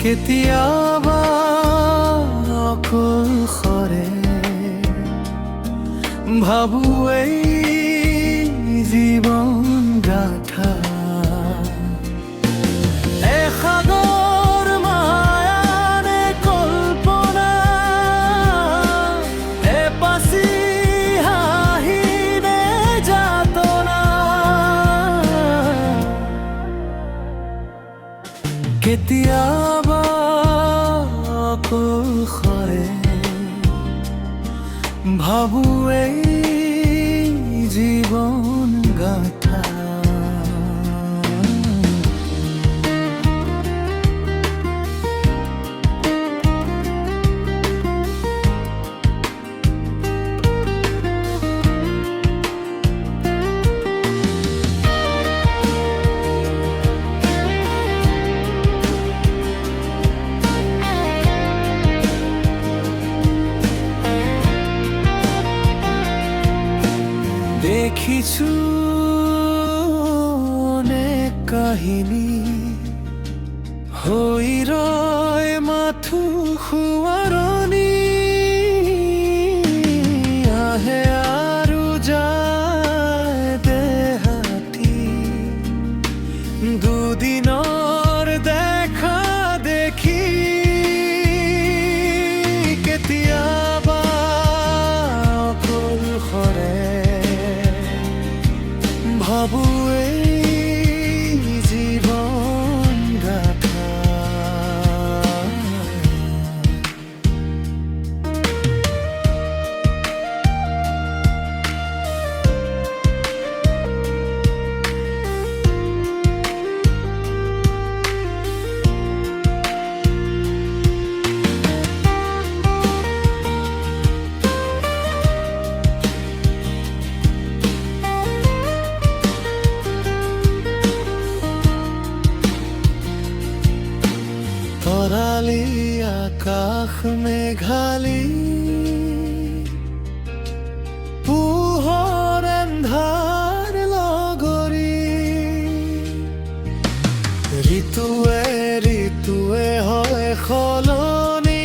কেতিয়াবা অকল সৰে ভাবো এই জীৱন গাথা এসাগৰ মায়ানে কল্পনা এপাচি হাঁহিনে যাতনা কেতিয়াবা অকল সৰে ভাবো এই জীৱন গাথা দেখিছো অনেক কাহিনী হৈ ৰয় মাথো শুৱাৰণি আহে আৰু যায় দেহাতী দুদিনৰ দেখা দেখি কেতিয়াবা অকল সৰে ভাবো এই জীৱন গাথা তৰালি আকাশ মেঘালী পোহৰ এন্ধাৰ লগৰী ঋতুৱে ঋতুৱে হয় সলনি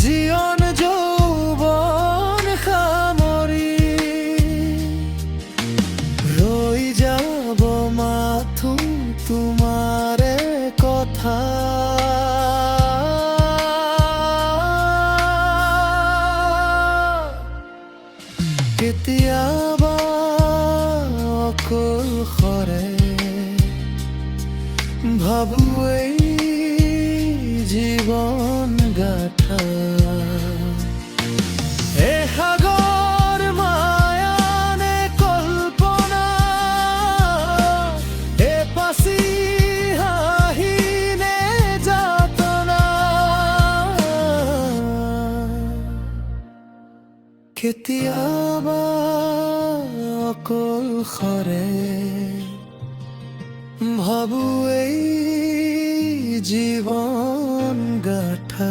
জীৱন যৌৱন সামৰি ৰৈ যাব মাথো তোমাৰে কথা কেতিয়াবা অকল সৰে ভাবো এই জীৱন গাথা এসাগৰ মায়ানে কল্পনা এপাচি হাঁহিনে যাতনা কেতিয়াবা অকল সৰে ভাবো এই জীৱন গাথা।